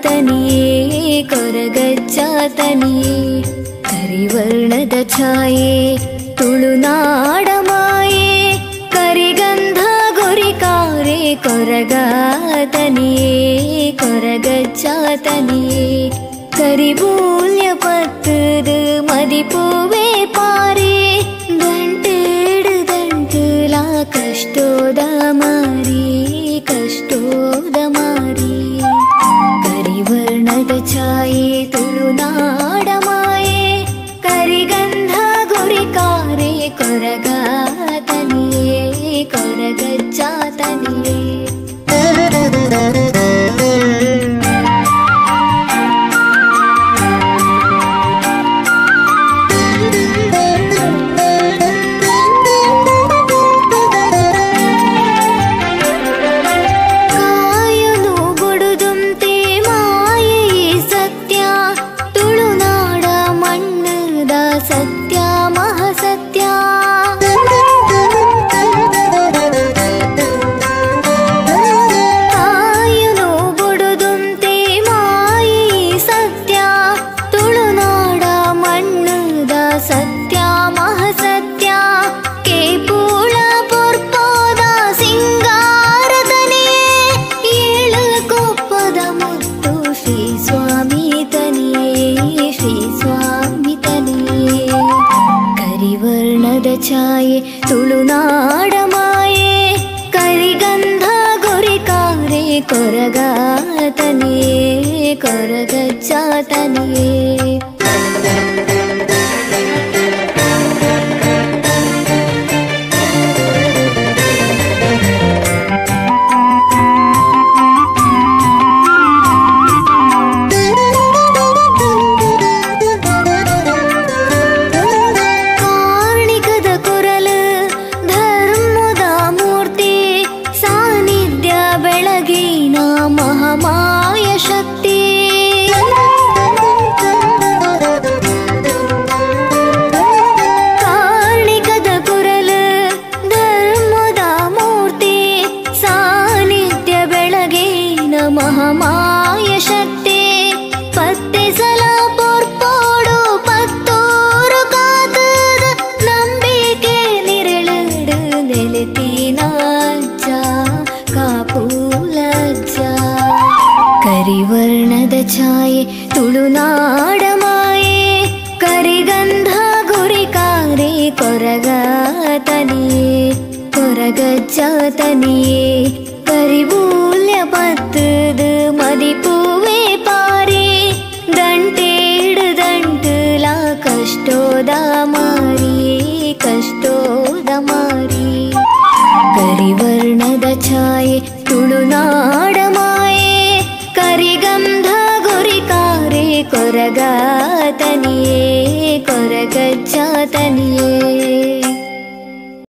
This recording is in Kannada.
ತನಿಯೇ ಕೊರಗಜ್ಜ ತನಿಯೇ ಕರಿವರ್ಣದ ಛಾಯೆ ತುಳುನಾಡ ಮಾಯೆ ಕರಿಗಂಧ ಗುರಿಕಾರೆ ಕೊರಗ ತನಿಯೇ ಕೊರಗಜ್ಜ ತನಿಯೇ ಕರಿಬೂಲ್ಯ ಪತ್ತದು ಮದಿಪೂವೆ ಪಾರೆ ದಂಟೇಡು ದಂಟುಲ ಕಷ್ಟೋದ ಮಾರಿ ಕಷ್ಟೋದ ಮಾರಿ ಕರಿವರ್ಣದ ಛಾಯೆ ತುಳುನಾಡ ಮಾಯೆ ಕರಿಗಂಧ ಗುರಿಕಾರೆ ಕೊರಗ ತನಿಯೇ ಕೊರಗಜ್ಜ ತನಿಯೇ ಛಾಯೆ ತುಳುನಾಡ ಮಾಯೆ ಕರಿಗಂಧ ಗುರಿಕಾರೆ ಕೊರಗ ತನಿಯೇ ಕೊರಗಜ್ಜ ತನಿಯೇ ಮಹಾಮಾಯ ಶಕ್ತಿ ಕಾರ್ಣಿಕದ ಕುರಲ ಧರ್ಮದ ಮೂರ್ತಿ ಸಾನ್ನಿಧ್ಯ ಬೆಳಗಿನ ಮಹಾಮಾಯ ಶಕ್ತಿ ಪತ್ತೆ ಸಲ ಪೊರ್ಪೋಡು ಪತ್ತೂರು ಕಾತದ ನಂಬಿಕೆ ನಿರಳಡು ನೆಲೆತಿನ ಕಾಪೂಲಜ್ಜ ಕರಿವರ್ಣದ ಛಾಯೆ ತುಳುನಾಡ ಮಾಯೆ ಕರಿಗಂಧ ಗುರಿಕಾರೆ ಕೊರಗ ತನಿಯೇ ಕೊರಗಜ್ಜ ತನಿಯೇ ಕರಿಬೂಲ್ಯ ಪತ್ತದು ಮದಿಪೂವೆ ಪಾರೆ ದಂಟೇಡು ದಂಟುಲ ಕಷ್ಟೋದ ಮಾರಿ ಕಷ್ಟೋದ ಮಾರಿ ಕರಿವರ್ಣದ ಛಾಯೆ ತುಳುನಾಡ ಮಾಯೆ ಕರಿಗಂಧ ಗುರಿಕಾರೆ ಕೊರಗ ತನಿಯೇ ಕೊರಗಜ್ಜ ತನಿಯೇ